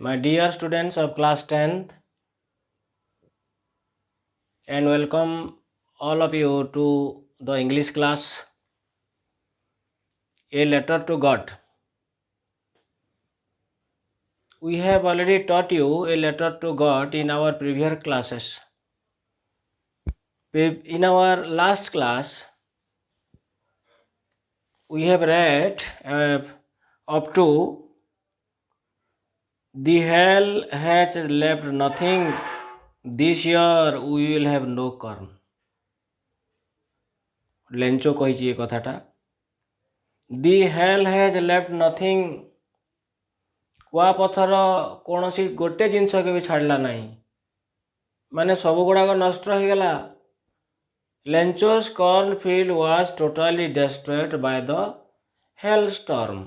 My dear students of class 10th, and welcome all of you to the English class, A Letter to God. We have already taught you a letter to God in our previous classes. In our last class, we have read up to the hell has left nothing. This year we will have no corn. ଲେଞ୍ଚୋ କହିଛି ଏ କଥାଟା. The hell has left nothing. କୁଆପଥର କୌଣସି ଗୋଟେ ଜିନିଷ କେବେ ଛାଡ଼ିଲା ନାହିଁ, ମାନେ ସବୁ ଗୁଡ଼ାକ ନଷ୍ଟ ହେଇଗଲା. Lencho's corn field was totally destroyed by the hailstorm.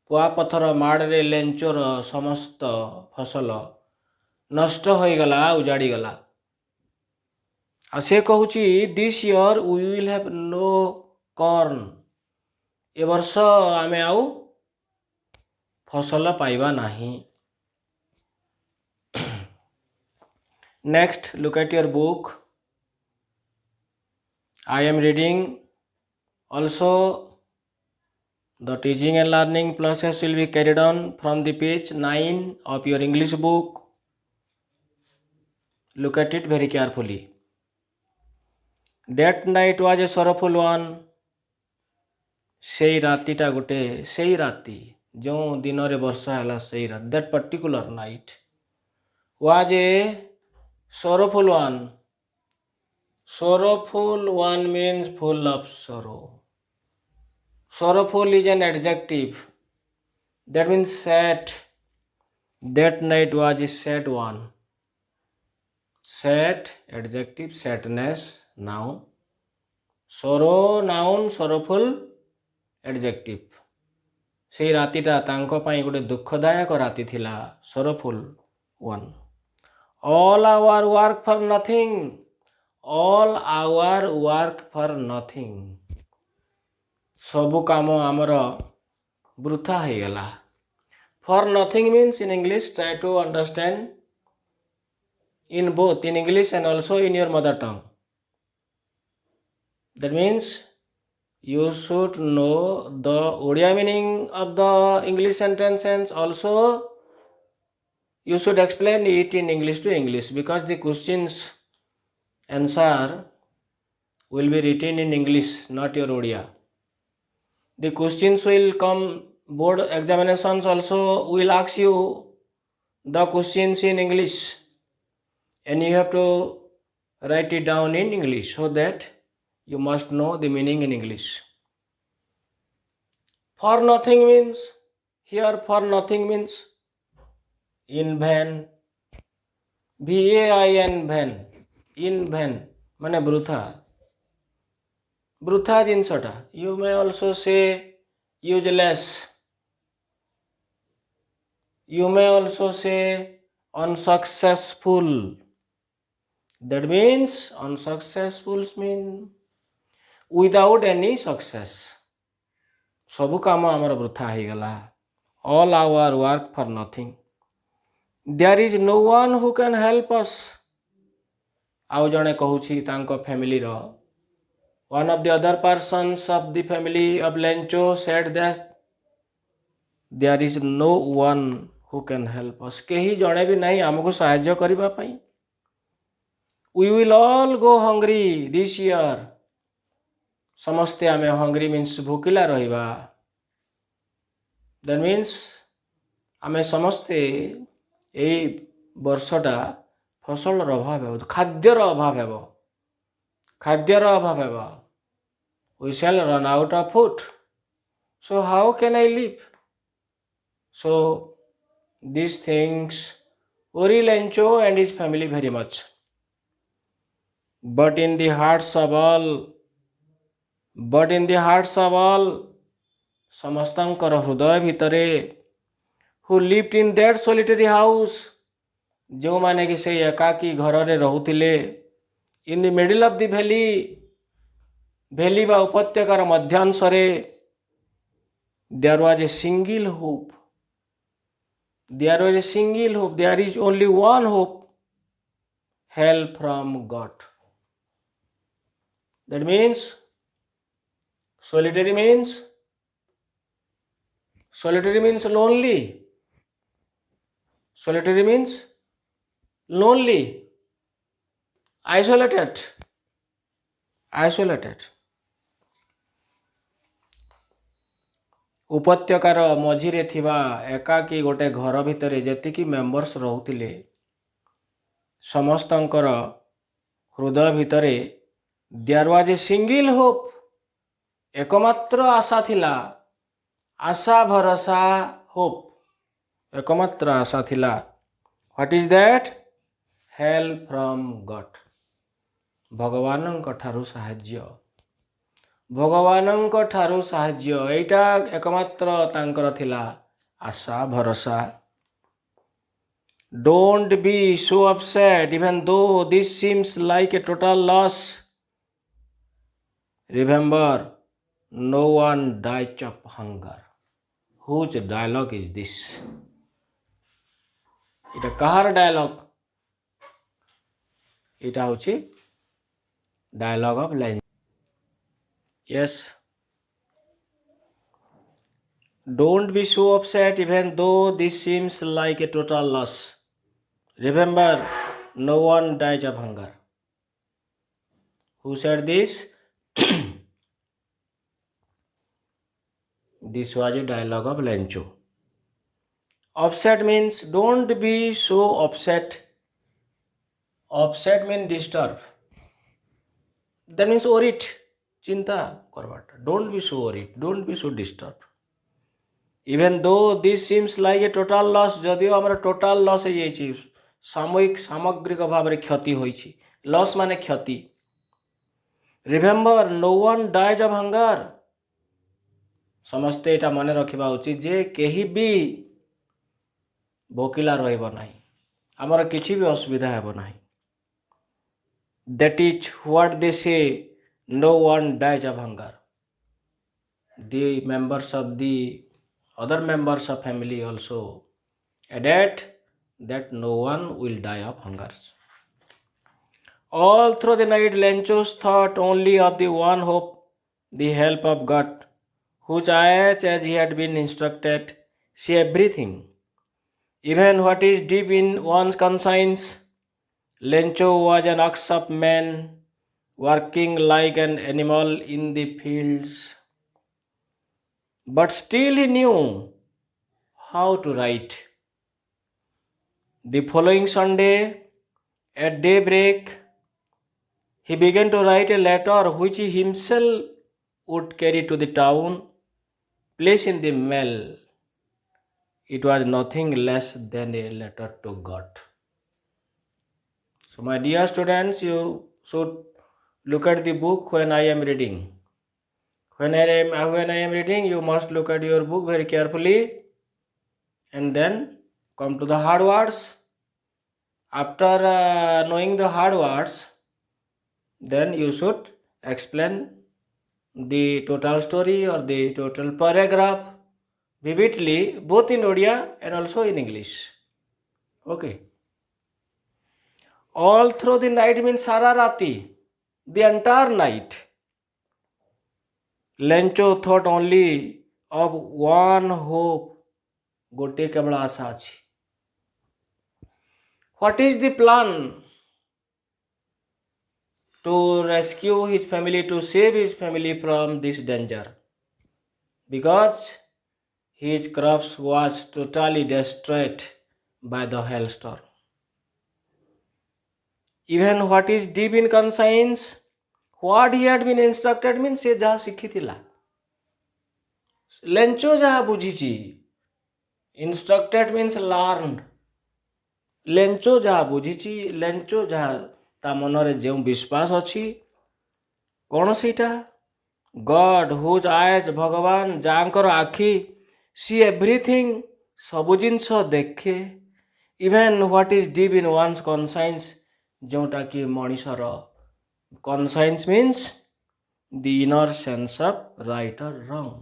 କୁଆପଥର ମାଡ଼ରେ ଲେଞ୍ଚୋର ସମସ୍ତ ଫସଲ ନଷ୍ଟ ହୋଇଗଲା, ଉଜାଡ଼ିଗଲା. ଆଉ ସେ କହୁଛି this year we will have no corn. ଏ ବର୍ଷ ଆମେ ଆଉ ଫସଲ ପାଇବା ନାହିଁ. Next, look at your book. I am reading. Also, the teaching and learning process will be carried on from the page 9 of your English book. Look at it very carefully. That night was a sorrowful one. ସେଇ ରାତିଟା ଗୋଟେ, ସେଇ ରାତି ଯେଉଁ ଦିନରେ ବର୍ଷା ହେଲା, ସେଇ ରାତି, that particular night was a sorrowful one. Sorrowful one means full of sorrow. Sorrowful is an adjective. That means sad. That night was a sad one. Sad, adjective, sadness, noun. Sorrow, noun, sorrowful, adjective. ସେଇ ରାତିଟା ତାଙ୍କ ପାଇଁ ଗୋଟେ ଦୁଃଖଦାୟକ ରାତି ଥିଲା. sorrowful one. All our work for nothing. All our work for nothing. ସବୁ କାମ ଆମର ବୃଥା ହେଇଗଲା. For nothing means in English, try to understand in both in English and also in your mother tongue. That means you should know the Odia meaning of the English sentence, and also you should explain it in English to English, because the questions answer will be written in English, not your Odia. The questions will come, board examinations also will ask you the questions in English, and you have to write it down in English, so that you must know the meaning in English. For nothing means, here for nothing means in vain. VAIN, vain. In vain ମାନେ ବୃଥା, ବୃଥା ଜିନିଷଟା. You may also say useless. You may also say unsuccessful. That means unsuccessful mean without any success. ସବୁ କାମ ଆମର ବୃଥା ହେଇଗଲା. All our work for nothing. There is no one who can help us. ଆଉ ଜଣେ କହୁଛି ତାଙ୍କ ଫ୍ୟାମିଲିର, one of the other persons of the family of Lencho said that there is no one who can help us. କେହି ଜଣେ ବି ନାହିଁ ଆମକୁ ସାହାଯ୍ୟ କରିବା ପାଇଁ. We will all go hungry this year. ସମସ୍ତେ ଆମେ hungry means ଭୋକିଲା ରହିବା. That means ଆମେ ସମସ୍ତେ ଏଇ ବର୍ଷଟା ଫସଲର ଅଭାବ ହେବ, ଖାଦ୍ୟର ଅଭାବ ହେବ, ଖାଦ୍ୟର ଅଭାବ ହେବ. We shall run out of food. So how can I live? So these things worry Lencho and his family very much. But in the hearts of all, ସମସ୍ତଙ୍କର ହୃଦୟ ଭିତରେ, who lived in that solitary house, ଯେଉଁମାନେ କି ସେଇ ଏକାକୀ ଘରରେ ରହୁଥିଲେ, in the middle of the valley, valley ବା ଉପତ୍ୟକାର ମଧ୍ୟାଂଶରେ, there was a single hope. There was a single hope. There is only one hope. Help from God. That means solitary means lonely. Solitary means lonely, isolated. ଉପତ୍ୟକାର ମଝିରେ ଥିବା ଏକାକୀ ଗୋଟେ ଘର ଭିତରେ ଯେତିକି ମେମ୍ବର୍ସ ରହୁଥିଲେ ସମସ୍ତଙ୍କର ହୃଦୟ ଭିତରେ there was a single hope, एकमात्र आशा थिला, आशा भरोसा hope, एकमात्र आशा थिला. What is that? Help from God. भगवानଙ୍କ ଠାରୁ ସାହାଯ୍ୟ. ଭଗବାନଙ୍କ ଠାରୁ ସାହାଯ୍ୟ ଏଇଟା ଏକମାତ୍ର ତାଙ୍କର ଥିଲା ଆଶା ଭରସା. Don't be so upset even though this seems like a total loss. Remember, no one dies of hunger. Whose dialogue is this? এটা কাহার ডায়লগ? এটা হচ্ছে dialogue of Lencho. Yes. Don't be so upset even though this seems like a total loss. Remember, no one dies of hunger. Who said this? This was a dialogue of Lencho. Upset means don't be so upset. Upset means disturb. That means worried. चिंता करवाटा. Don't be so worried. Don't be so disturbed. Even though this seems like a total loss, जदियो हमरा total loss है ये चीज सामूहिक सामग्रिक भाव रे क्षति होई छी. Loss माने क्षति. Remember, no one dies of hunger. समस्ते एटा मने रखिबा उचित जे केही भी भोकिला रहइबो नाही. हमरा किछि भी असुविधा हेबो नाही. That is what they say. No one dies of hunger. The members of the other members of family also added that no one will die of hunger. All through the night, Lenchos thought only of the one hope, the help of God, whose eyes, as he had been instructed, see everything, even what is deep in one's conscience. Lencho was an ox of man, working like an animal in the fields, but still he knew how to write. The following Sunday, at daybreak, he began to write a letter which he himself would carry to the town, place in the mail. It was nothing less than a letter to God. So my dear students, you should look at the book when I am reading. When I am reading, you must look at your book very carefully and then come to the hard words. After knowing the hard words, then you should explain the total story or the total paragraph vividly, both in Odia and also in English. Okay. All through the night means Sararati, the entire night. Lencho thought only of one hope. Gote kebala asa achi. What is the plan? To rescue his family, to save his family from this danger. Because his crops was totally destroyed by the hailstorm. Even what is deep in conscience, what he had been instructed means se jaha शिखिथिला. Lencho jaha बुझिछि. Instructed means learned. Lencho jaha बुझिछि, Lencho jaha ता मनरे जेउ विश्वास अछि कोन सेटा God whose eyes भगवान जांकर आखी see everything सब जिनस देखे even what is deep in one's conscience जोटा कि मनीषर conscience means the inner sense of right और wrong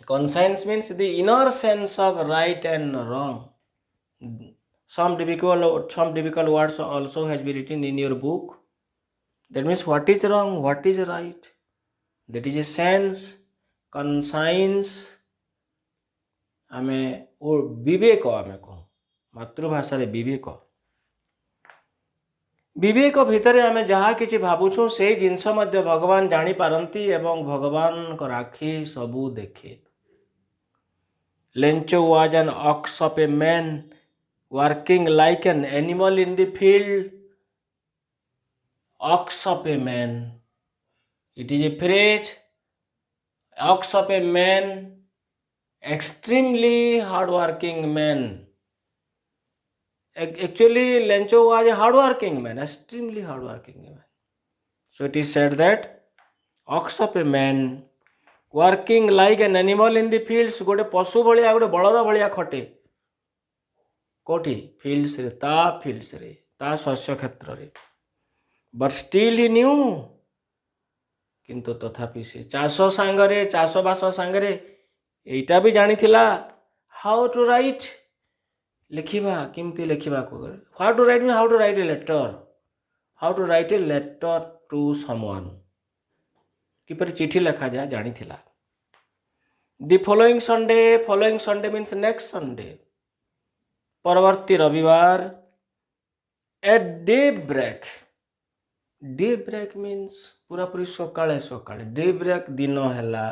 Conscience means the inner sense of right and wrong. Some difficult words also has been written in your book. That means what is wrong, what is right. That is a sense, conscience. ଆମେ ଓ ବିବେକ ଆମେ କହୁ ମାତୃଭାଷାରେ ବିବେକ। ବିବେକ ଭିତରେ ଆମେ ଯାହା କିଛି ଭାବୁଛୁ ସେଇ ଜିନିଷ ମଧ୍ୟ ଭଗବାନ ଜାଣିପାରନ୍ତି ଏବଂ ଭଗବାନଙ୍କର ଆଖି ସବୁ ଦେଖେ। Lencho was an ox of a man working like an animal in the field. Ox of a man. It is a phrase. Ox of a man, extremely hardworking man. Actually, Lencho was a hardworking man, extremely hardworking man. So it is said that ox of a man working like an animal in the fields, गोटे पशु भलिया गोटे बलद भलिया खटे कोठी fields रे ता शस्य क्षेत्र रे, but still he knew, किंतु तथापि से चाष सांगरे चाषबास सांगरे एटा भी जानिथिला हाउ टू राइट लिखिबा किमती लिखिबा को how to write mean how to write a letter to someone किपरि चिठी लिखा जाए जानिथिला। The following Sunday means next Sunday, परवर्ती रविवार at daybreak means पूरापूरी सकाळे सकाळे, daybreak दिन हैला,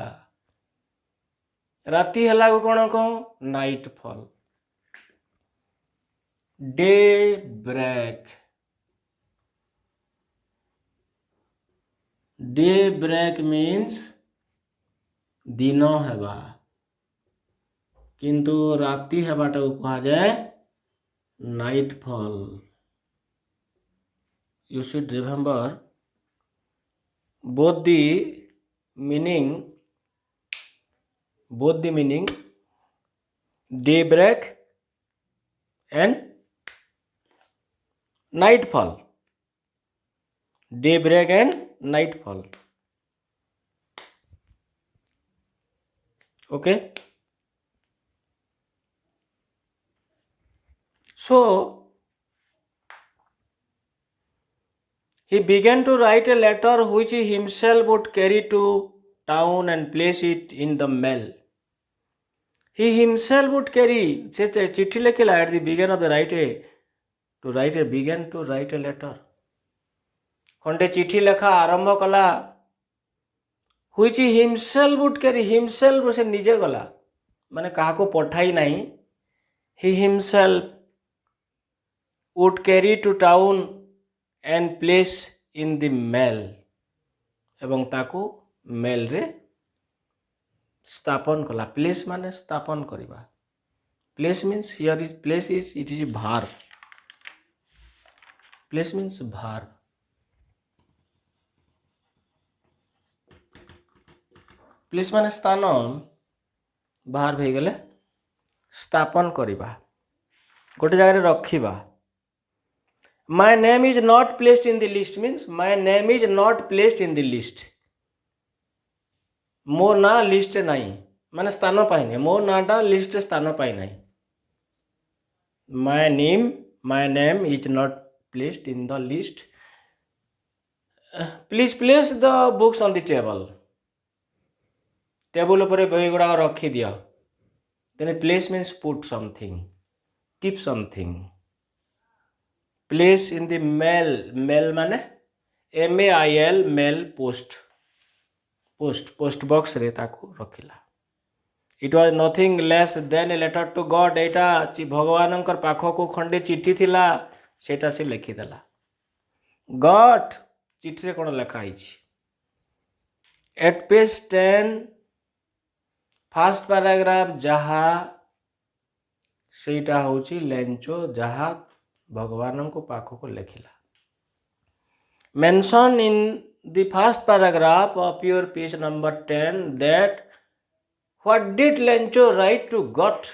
राति हैला को कौन कहो नाइट फॉल। daybreak means दिन हेबा, किंतु राति हेबाटा को कहा जाए night fall. You should remember both the meaning daybreak and nightfall. Daybreak and nightfall. Okay. So he began to write a letter which he himself would carry to town and place it in the mail. He himself would carry, से चिट्ठी लिखिला at the beginning of the began to write a letter. खंडे चिट्ठी लेखा आरंभ कला, which he himself would carry, himself से निजे गला, माने कहा को पठाई नहीं, he himself would carry to town and place in the mail, एवं ताको मेल रे स्थापन कला। प्लेस माने स्थापन करिबा, place means here is place is it is a verb, place means verb, place माने स्थान, verb हे गेले स्थापन करिबा, गोटे जगह रखिबा। My name is not placed in the list means my name is not placed in the list. मो ना list नहीं माने स्थान पाई नहीं, मो नाटा लिस्ट स्थान पाई नहीं। My name is not placed in the list. Please place the books on the table. Table ऊपर बही गुड़ा रखी दिया। Then place means put something, keep something. Place in the mail माने MAIL mail post box रे ताको रखिला। It was nothing less than a letter to God. एटा भगवानंकर पाखो को खंडे चिट्ठी थिला, सेटा से लिखि देला। God चिट्ठी रे कोन लिखा हिची। At page 10 फर्स्ट पैराग्राफ जहा सेटा होची लेंचो जहा भगवान को पाखो को लिखिला। Mention in the first paragraph of your page number 10 that what did Lencho write to God?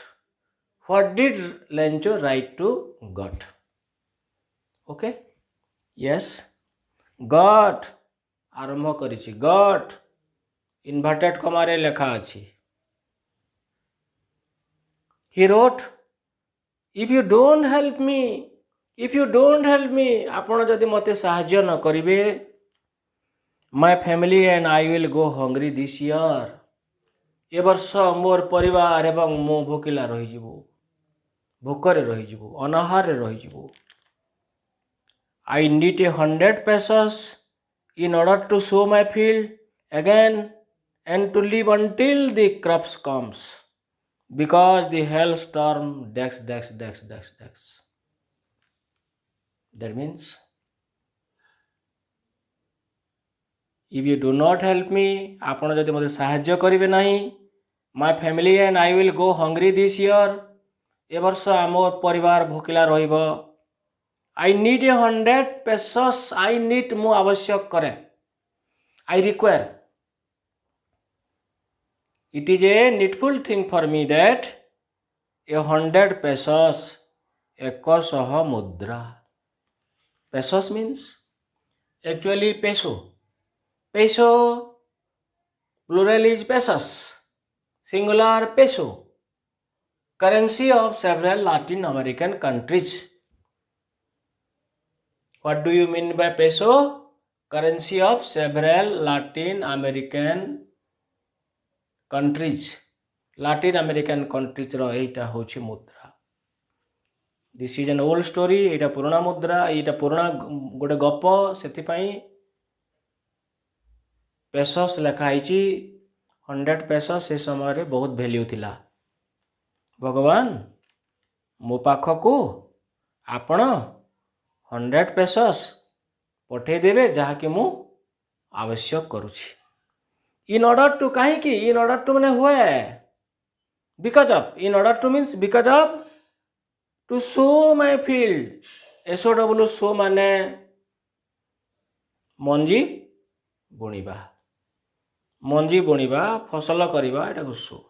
What did Lencho write to God? Okay? Yes. God आरंभ करिछि, God इन्वर्टेड कमारे लेखा अछि। He wrote, if you don't help me, ଆପଣ ଯଦି ମୋତେ ସାହାଯ୍ୟ ନ କରିବେ, my family and I will go hungry this year. ଏ ବର୍ଷ ମୋର ପରିବାର ଏବଂ ମୁଁ ଭୋକିଲା ରହିଯିବୁ, ଭୋକରେ ରହିଯିବୁ, ଅନାହାରରେ ରହିଯିବୁ. I need 100 pesos in order to sow my field again and to live until the crops comes. Because the hailstorm dash. That means, if you do not help me, ଆପଣ ଯଦି ମୋତେ ସାହାଯ୍ୟ କରିବେ ନାହିଁ, my family and I will go hungry this year. ଏ ବର୍ଷ ଆମ ପରିବାର ଭୋକିଲା ରହିବ. I need 100 pesos. I need ମୁଁ ଆବଶ୍ୟକ କରେ. I require. It is a needful thing for me that 100 pesos, 100 mudra. Pesos means actually peso. Peso, plural is pesos, singular peso. Currency of several Latin American countries. What do you mean by peso? Currency of several Latin American countries. Latin American countries ର ଏଇଟା ହେଉଛି ମୁଦ୍ରା. This is an old story. ଏଇଟା ପୁରୁଣା ମୁଦ୍ରା, ଏଇଟା ପୁରୁଣା ଗୋଟେ ଗପ, ସେଥିପାଇଁ pesos ଲେଖା ହେଇଛି. 100 pesos ସେ ସମୟରେ ବହୁତ ଭ୍ୟାଲ୍ୟୁ ଥିଲା. ଭଗବାନ ମୋ ପାଖକୁ ଆପଣ 100 pesos ପଠେଇଦେବେ ଯାହାକି ମୁଁ ଆବଶ୍ୟକ କରୁଛି. In order to, କାହିଁକି? In order to ମାନେ ହୁଏ, because of. In order to means because of. To sow my field. SOW sow ମାନେ ମଞ୍ଜି ବୁଣିବା. ମଞ୍ଜି ବୁଣିବା, ଫସଲ କରିବା, ଏଟାକୁ sow.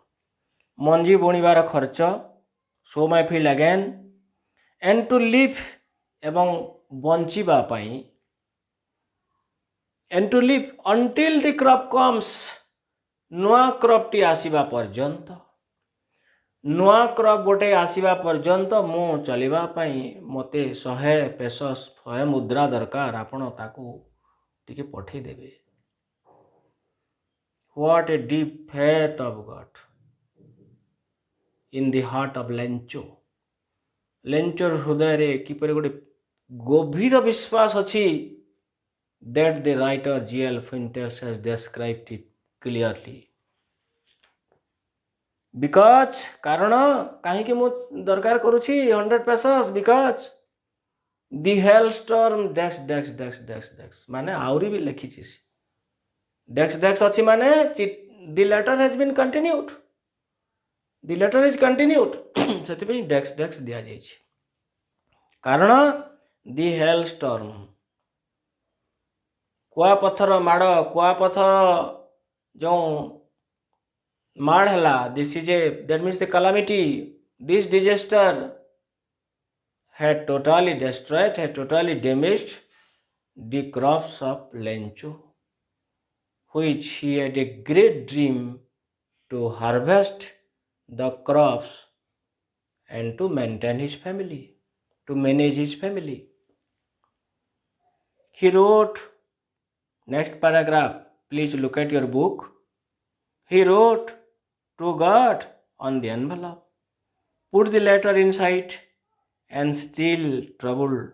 ମଞ୍ଜି ବୁଣିବାର ଖର୍ଚ୍ଚ, sow my field again, and to live ଏବଂ ବଞ୍ଚିବା ପାଇଁ, and to live until the crop comes. ନୂଆ କ୍ରପଟି ଆସିବା ପର୍ଯ୍ୟନ୍ତ, ନୂଆ କ୍ରପ ଗୋଟେ ଆସିବା ପର୍ଯ୍ୟନ୍ତ ମୁଁ ଚଳିବା ପାଇଁ ମୋତେ 100 pesos, 100 ମୁଦ୍ରା ଦରକାର. ଆପଣ ତାକୁ ଟିକେ ପଠେଇଦେବେ. What a deep faith of God in the heart of Lencho. ଲେଞ୍ଚୋର ହୃଦୟରେ କିପରି ଗୋଟେ ଗଭୀର ବିଶ୍ୱାସ ଅଛି. That the writer G.L. Winters has described it clearly. Because କାରଣ କାହିଁକି ମୁଁ ଦରକାର କରୁଛି 100 pesos? Because the hailstorm dash. ମାନେ ଆହୁରି ବି ଲେଖିଛି dash ଅଛି ମାନେ the letter has been continued. The letter is continued. ସେଥିପାଇଁ dash ଦିଆଯାଇଛି. କାରଣ the hailstorm, କୁଆପଥର ମାଡ଼, କୁଆପଥର ଯେଉଁ ମାଡ଼ ହେଲା, this is that means the calamity, this disaster had totally destroyed, had totally damaged the crops of Lencho, which he had a great dream to harvest the crops and to maintain his family, to manage his family. He wrote, next paragraph, please look at your book. He wrote to God on the envelope, put the letter inside, and still troubled,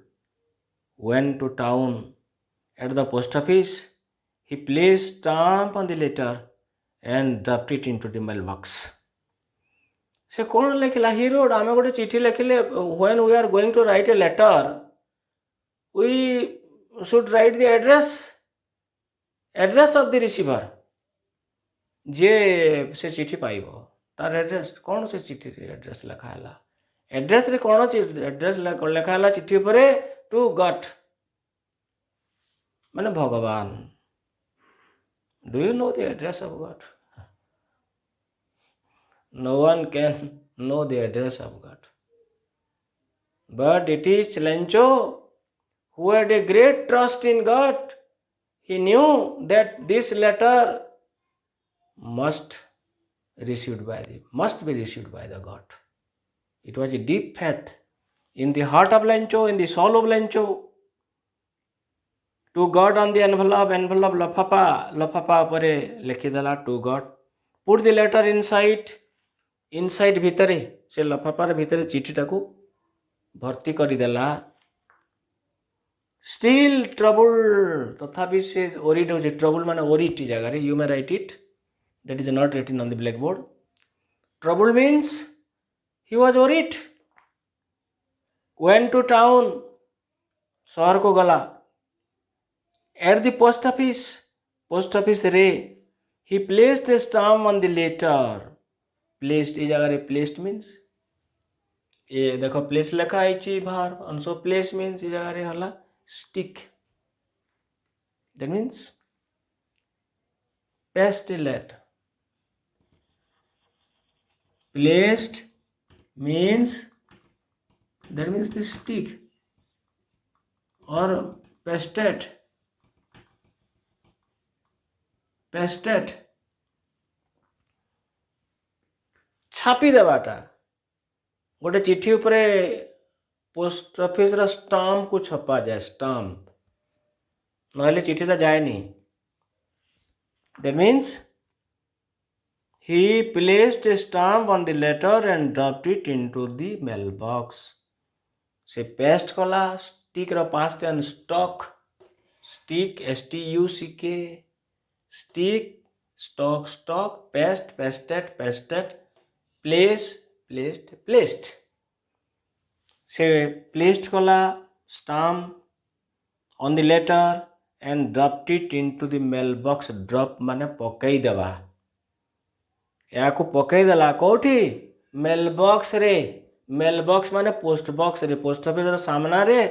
went to town. At the post office, he placed stamp on the letter and dropped it into the mailbox. ସେ କ'ଣ ଲେଖିଲା? He wrote, ଆମେ ଗୋଟେ ଚିଠି ଲେଖିଲେ, when we are going to write a letter, we should write the address of the receiver. ଯେ ସେ ଚିଠି ପାଇବ ତାର ଆଡ୍ରେସ୍ କ'ଣ? ସେ ଚିଠିରେ ଆଡ୍ରେସ୍ ଲେଖା ହେଲା. ଆଡ୍ରେସ୍ରେ କ'ଣ ଆଡ୍ରେସ୍ ଲେଖା ହେଲା ଚିଠି ଉପରେ? ଟୁ ଗଟ୍ ମାନେ ଭଗବାନ. Do you know the address of God? No one can know the address of God. But it is Lencho who had a great trust in God. He knew that this letter must be received by the God. It was a deep faith in the heart of Lencho, in the soul of Lencho. To God on the envelope lafapa upare lekhidala to God. Put the letter inside ଭିତରେ ସେ ଲଫାପାର ଭିତରେ ଚିଠିଟାକୁ ଭର୍ତ୍ତି କରିଦେଲା. Still trouble, ତଥାପି ସେ worried ହେଉଛି. Trouble ମାନେ worried ଜାଗାରେ. You may write it. That is not written on the blackboard. Trouble means he was worried. Went to town, ସହରକୁ ଗଲା. At the post office ରେ he placed a stamp on the letter. Placed ए जगह रे placed means ये देखो place लिखा है बाहर. and so place means ये जगह रे हला stick. That means paste letter. Placed means that means the stick or pasted. छापी देवाटा गोटे चिठी उपरे पोस्ट ऑफिस रा स्टाम्प को छपा जाए. स्टाम्प नहले चिठीटा जाएनी. That means he placed a stamp on the letter and dropped it into the mailbox. से पेस्ट कला. स्टिक रा past and stock. Stick STUCK. Stick stock paste pasted placed से placed कला stamp on the letter and dropped it into the mailbox. drop माने पकई देवा. या को पकई देला कोठी mailbox रे. mailbox माने post box रे. post office रा सामना रे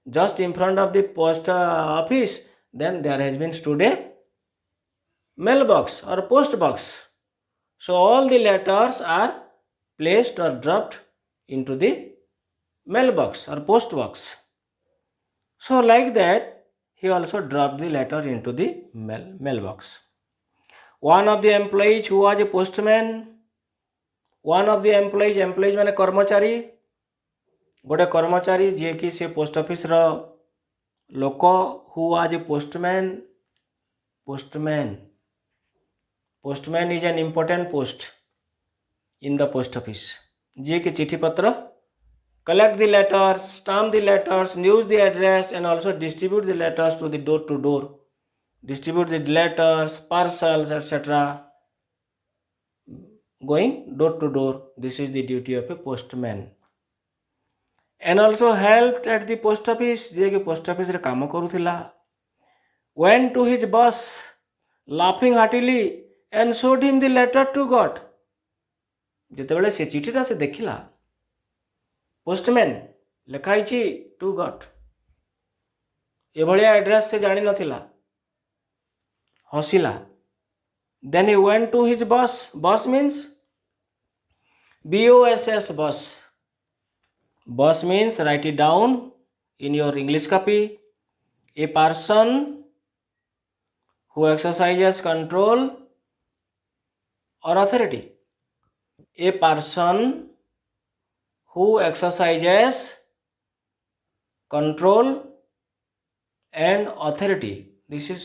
just in front of the post office. then there has been stood a mailbox or post box. So all the letters are placed or dropped into the mailbox or post box. So like that, he also dropped the letter into the mailbox. One of the employees who was a postman, one of the employees माने कर्मचारी, गोटे कर्मचारी जे कि से post office रो लोक, who was a postman. Postman is an important post in the post office. जे कि चिठी पत्र collect the letters, stamp the letters, news the address and also distribute the letters to the door to door. Distribute the letters, parcels, etc. Going door to door. This is the duty of a postman. And also helped at the post office. जे कि post office रे काम करूथिला. Went to his boss laughing heartily and showed him the letter to God. ଯେତେବେଳେ ସେ ଚିଠିଟା ସେ ଦେଖିଲା, postman लिखाई to God एभलिया address से जानी नथिला. हसिला. Then he went to his boss. Boss means BOSS boss. Boss means write it down in your English copy. A person who exercises control or authority. A person who exercises control and authority. This is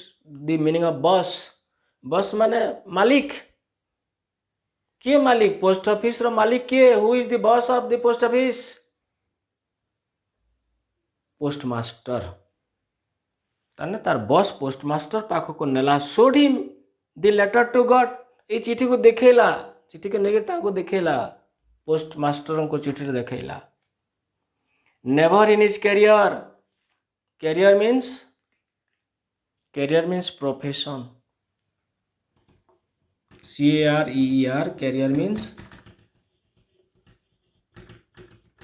the meaning of boss. Boss माने मालिक. किए मालिक? Post office रो मालिक किए? Who is the boss of the post office? Postmaster. ताने तार boss postmaster पाख को नेला. showed him the letter to God. ए चिठी को देखेला. चिठी के नेगे ताको देखेला. पोस्टमास्टर को चिठी देखेला. Never in his career. Career means profession. CARER. Career means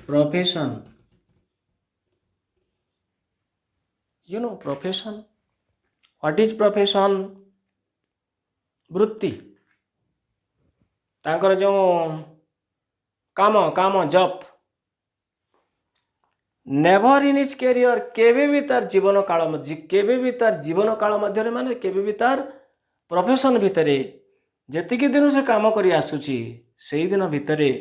profession. You know profession. What is profession? वृत्ति. तांकर जो काम job. Never in his career. केबे भी तार जीवन काल मध्य माने केबे भी तार प्रोफेशन भितरे जेतिकी दिन से काम करी आसुची सेही दिन भितरे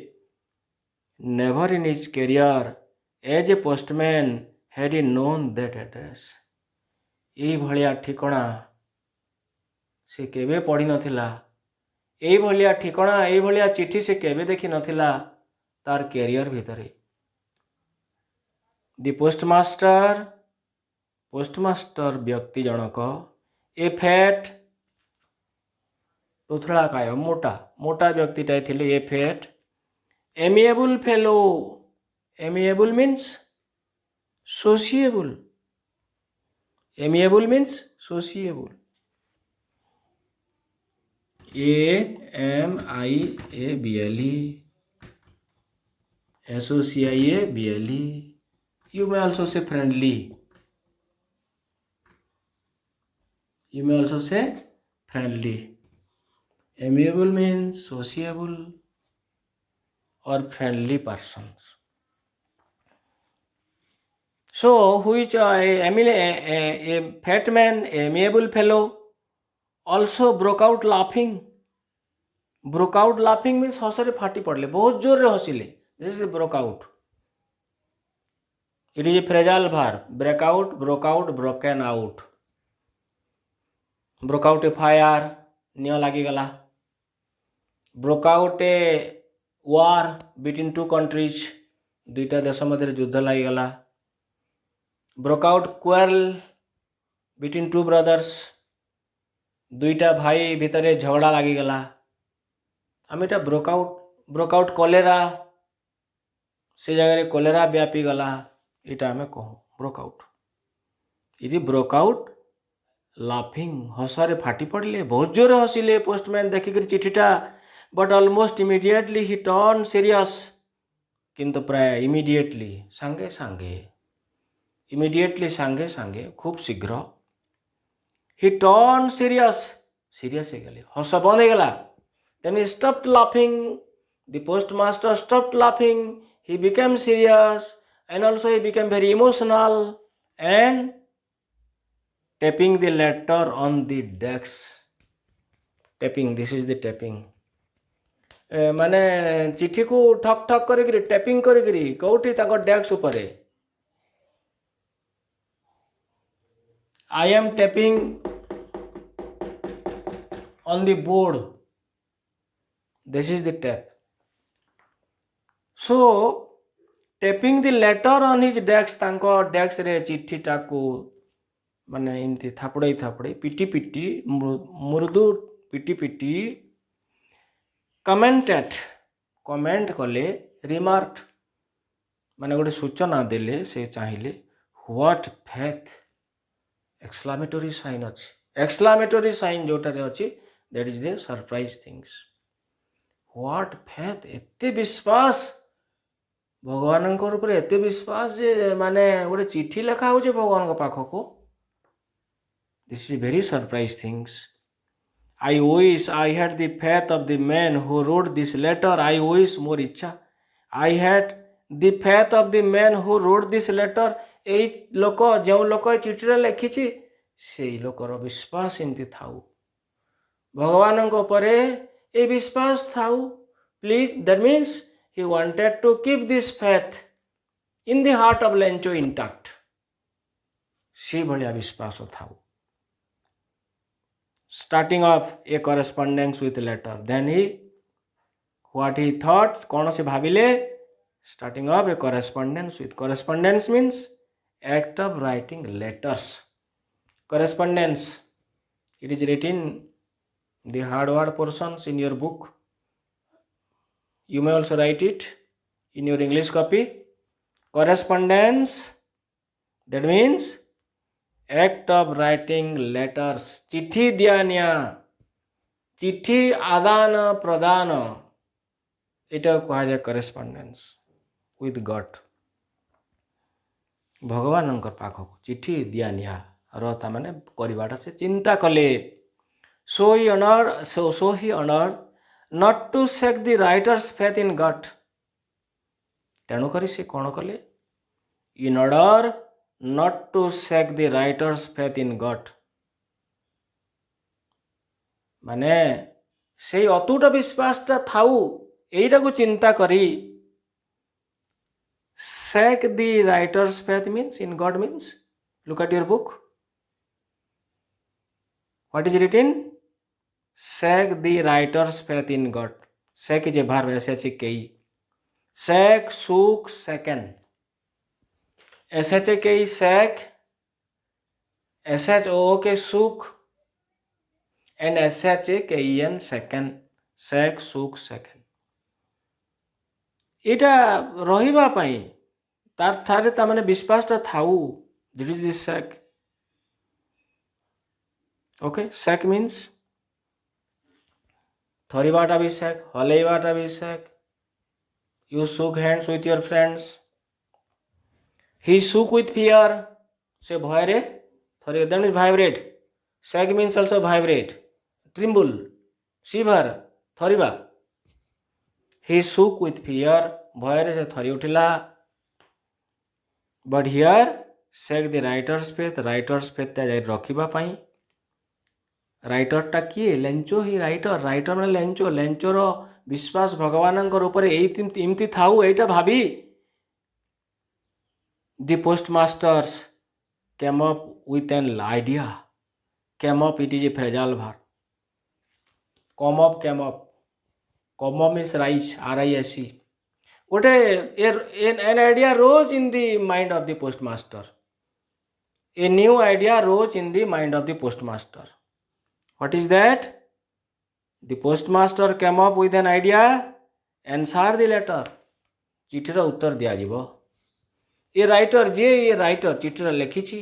never in his career as a postman had he known that address. ଏଇଭଳିଆ ଠିକଣା ସେ କେବେ ପଢ଼ିନଥିଲା, ଏଇଭଳିଆ ଠିକଣା ଏଇଭଳିଆ ଚିଠି ସେ କେବେ ଦେଖିନଥିଲା ତାର କ୍ୟାରିୟର ଭିତରେ। ଦି ପୋଷ୍ଟମାଷ୍ଟର ବ୍ୟକ୍ତି ଜଣକ ଏ ଫ୍ୟାଟ୍ ପତଳାକାୟ ମୋଟା ବ୍ୟକ୍ତିଟାଏ ଥିଲେ। A fat amiable fellow, amiable means sociable, amiable means sociable, AMIABLE, SOCIABLE. You may also say friendly. You may also say friendly. Amiable means sociable or friendly persons. So, which a fat man, amiable fellow, also broke out laughing. Broke out laughing means हंसरे फाटी पड़ले, बहुत जोर रे हंसिले. This is broke out. It is a phrasal verb. Break out, broke out, broken out. Broke out a fire, neo लागी गला. Broke out a war between two countries, दुईटा देश मध्य युद्ध लागी गला. Broke out quarrel between two brothers, दुईटा भाई भितर झगड़ा लागी गला. आम एटा ब्रोक आउट कलेरा से जगह कलेरा व्यापी गला, यहाँ आम कहूँ ब्रोक आउट. ये ब्रोक आउट लाफिंग, हसरे फाटी पड़े, बहुत जोर हसिले पोस्टमैन देखिक चिठीटा. But almost immediately he turn serious, किंतु प्राय इमिडिएटली सांगे सांगे, इमिडिएटली सांगे सांगे खूब शीघ्र ही टर्न सीरियस हो गले, हस बंद हो गला. Then he stopped laughing. The postmaster stopped laughing. He became serious and also he became very emotional and tapping the letter on the desk. Tapping, this is the tapping. माने चिठी को ठक ठक करी टैपिंग करी कौटी ताको डेस्क उपरे. I am tapping on the board. This is the tap. So tapping the letter on his desk, तांको डेस्क रे चिट्ठी टाको माने इनती थापड़े पिटी मुर्दू पिटी कमेंट कले, रिमार्क माने गोटे सूचना देले, से चाहिए व्हाट फेथ एक्सक्लामेटरी साइन अच्छी, एक्सक्लामेटरी साइन जोटारे अच्छी, that is the surprise things. What faith, एते विश्वास भगवान ऊपर, एते विश्वास जे माने गोटे चिठी लिखा हो भगवान पाखक. This is very surprise things. I wish I had the faith of the man who wrote this letter. I wish, मोर इच्छा, I had the faith of the man who wrote this letter. एई लोक जो लोक चिठी लिखी से लोकर विश्वास एमती थाउ, भगवान उपरे ए विश्वास थाउ. Please, that means he wanted to keep this faith in the heart of Lencho intact. से भलिया विश्वास थाउ. Starting off a correspondence with letter. Then what he thought, कौन से भाविले, starting off a correspondence with. Correspondence means act of writing letters. Correspondence, it is written the hard-word portions in your book. You may also write it in your English copy. Correspondence, that means act of writing letters. चिट्ठी दियानिया, चिट्ठी आदान प्रदान, इटा कहा जाए correspondence with God. भगवान पाखक चिट्ठी दियानिया रता माने करवाटा से चिंता कले. So he honored not to shake the writer's faith in God. तेणुकरी से कौन कले, in order not to shake the writer's faith in God. माने से अतुट विश्वासटा थाउ, एटा को चिंता करी Shake the writer's faith means in God means. Look at your book. What is written? Shake the writer's faith in God. Shake is a verb, S-H-A-K-E. Shake, shook, shaken. S-H-A-K-E, shake. S-H-O-O-K, shook. And S-H-A-K-E-N, shaken. Shake, shook, shaken. ଏଇଟା ରହିବା ପାଇଁ ତାର ଥାରେ ତାମାନେ ବିଶ୍ୱାସଟା ଥାଉ. This is the shake. Okay, shake means ଥରିବାଟା B shake, ହଲେଇବାଟା B shake. You shook hands with your friends. He shook with fear. ସେ ଭୟରେ ଥରି, that means vibrate. Shake means also vibrate, tremble, shiver, ଥରିବା. He shook with fear. ଭୟରେ ସେ ଥରି ଉଠିଲା. But here shake the writer's faith. Writer's faith ଟା ଯାଇ ରଖିବା ପାଇଁ. ରାଇଟରଟା କିଏ? ଲେଞ୍ଚୋ ହିଁ ରାଇଟର. ରାଇଟର ମାନେ ଲେଞ୍ଚୋ. ଲେଞ୍ଚୋର ବିଶ୍ୱାସ ଭଗବାନଙ୍କର ଉପରେ ଏମିତି ଥାଉ ଏଇଟା ଭାବି the postmasters came up with an idea. Came up, it is a phrasal verb. Come up, came up. Come up means rise, R-I-S-E. An idea rose in the mind of the postmaster. A new idea rose in the mind of the postmaster. What is that? The postmaster came up with an idea. Answer the letter. ଚିଠିର ଉତ୍ତର ଦିଆଯିବ. ଏ writer ଯିଏ ଏ writer ଚିଠିର ଲେଖିଛି,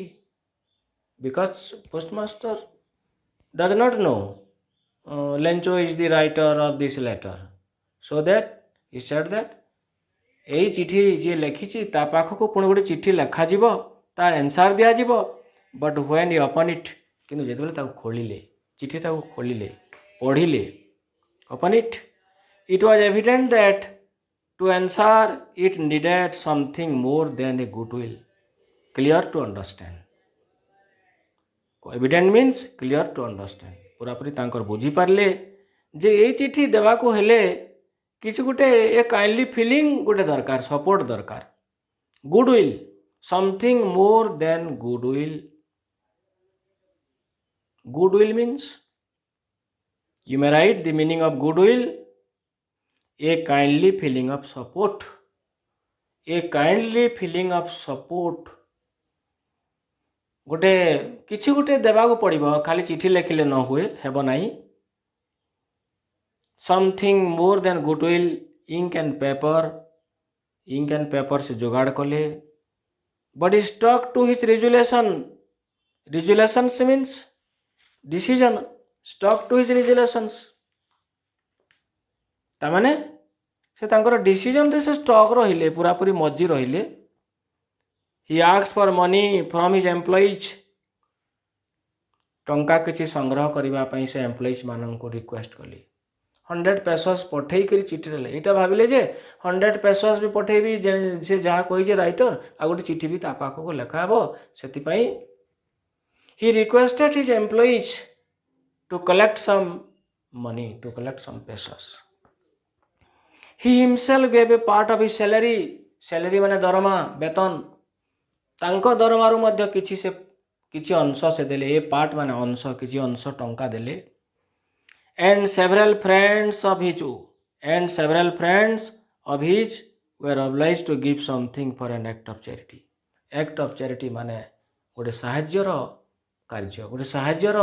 because postmaster does not know Lencho is the writer of this letter. So that he said that ଏଇ ଚିଠି ଯିଏ ଲେଖିଛି ତା ପାଖକୁ ପୁଣି ଗୋଟେ ଚିଠି ଲେଖାଯିବ, ତାର ଆନ୍ସର ଦିଆଯିବ. But when you open it, କିନ୍ତୁ ଯେତେବେଳେ ତାକୁ ଖୋଲିଲେ, ଚିଠିଟାକୁ ଖୋଲିଲେ, ପଢ଼ିଲେ, open it, it was evident that to answer it needed something more than a goodwill, clear to understand. Evident means clear to understand. पूरापूरी तांकर बुझी पारले जे ए चिठी देवाको हेले किछि गुटे ए काइंडली फीलिंग गुटे दरकार, सपोर्ट दरकार. Goodwill, something more than goodwill. Goodwill means, you may write the meaning of goodwill, a kindly feeling of support. A kindly feeling of support. गोटे किछि गोटे देवाको पड़िबो, खाली चिठी लेखिले न हुए हेबो नाही. Something more than goodwill. Ink and paper से जुगाड़ कले. But he stuck to his resolution. Resolutions means decision. Stuck to his resolutions तामाने से तांकर डिसीजन रे से स्टक रहिले, पूरापूरी मजी रहिले. He asked for money from his employees. टंका किछि संग्रह करबा पई से एम्प्लॉइज मानन को रिक्वेस्ट कली. 100 पेसस पठेई करी चिठी रे. एटा भाबिले जे 100 पेसस भी पठेबी जे जहा कहि जे राइटर आ गोटे चिठी भी ता पाखो को लेखा हबो. सेति पई he requested his employees to collect some money, to collect some pesos. He himself gave a part of his salary. Salary माने दरमा, वेतन. तांको दरमारु मध्य किछि अंश से देले. ए पार्ट माने अंश, किछि अंश टंका देले. And several friends of his were obliged to give something for an act of charity. Act of charity माने गोटे साहाय्यर कार्य, गोटे साहाय्यर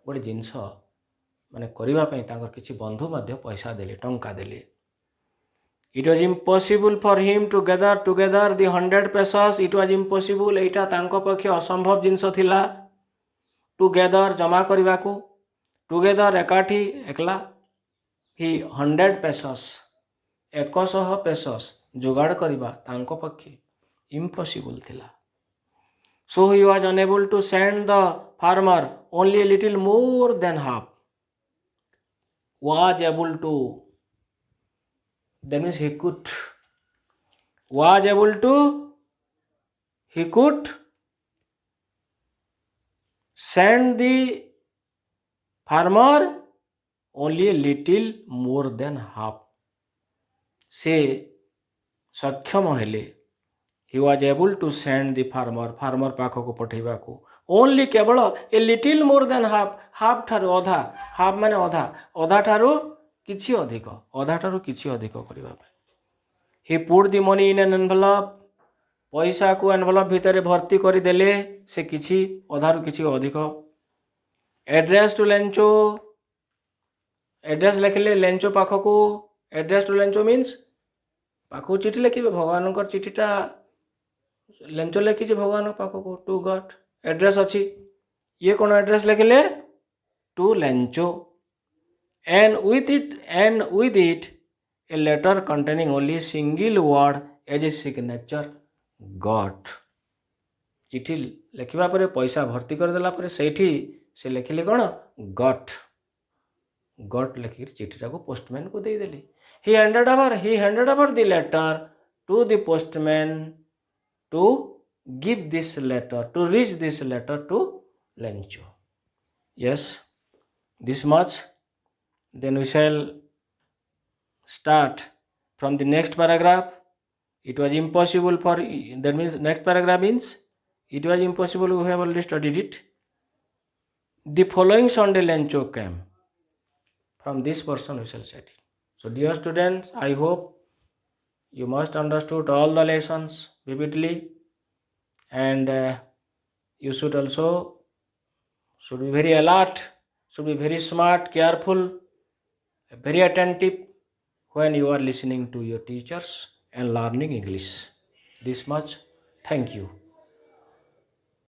गोटे जिनस माने करिबा पई तांकर किछि बंधु मध्य पैसा देले, टंका देले. It was impossible for him to gather together the 100 pesos. It was impossible. एटा तांको पक्षे असंभव जिनस थिला. टुगेदर जमा करिबाको, टुगेदर एकाठी एकला. ही 100 pesos 100 pesos जुगाड़ करिबा तांको पक्षे impossible थिला. So he was unable to send the farmer only a little more than half. Was able to, that means he could send the farmer only a little more than half. से सक्षम हेले he was able to send the farmer ପାଖକୁ ପଠେଇବାକୁ only କେବଳ a little more than half ଠାରୁ ଅଧା, half ମାନେ ଅଧା ଠାରୁ କିଛି ଅଧିକ କରିବା ପାଇଁ। he put the money in an envelope, ପଇସାକୁ envelope ଭିତରେ ଭର୍ତ୍ତି କରିଦେଲେ, ସେ କିଛି ଅଧାରୁ କିଛି ଅଧିକ। address to ଲେଞ୍ଚୋ, address ଲେଖିଲେ ଲେଞ୍ଚୋ ପାଖକୁ, address to ଲେଞ୍ଚୋ means ପାଖକୁ ଚିଠି ଲେଖିବେ, ଭଗବାନଙ୍କର ଚିଠିଟା ଲେଞ୍ଚୋ ଲେଖିଛି ଭଗବାନଙ୍କ ପାଖକୁ, ଟୁ ଗଡ୍। address ଅଛି, ଇଏ କ'ଣ address ଲେଖିଲେ two ଲେଞ୍ଚୋ, and with it a letter containing only single word as a signature, got। ଚିଠି ଲେଖିବା ପରେ ପଇସା ଭର୍ତ୍ତି କରିଦେଲା ପରେ ସେଇଠି ସେ ଲେଖିଲେ କ'ଣ ଗଟ୍ ଲେଖିକି ଚିଠିଟାକୁ ପୋଷ୍ଟମ୍ୟାନକୁ ଦେଇଦେଲି। he handed over the letter to the postman to reach this letter to ଲେଞ୍ଚୋ। yes, this much. Then we shall start from the next paragraph. It was impossible for, that means next paragraph means it was impossible, we have already studied it. The following Sunday ଲେଞ୍ଚୋ came. From this portion we shall study. So dear students, I hope you must understood all the lessons vividly, and you should be very alert, should be very smart, careful, very attentive when you are listening to your teachers and learning English. This much. Thank you.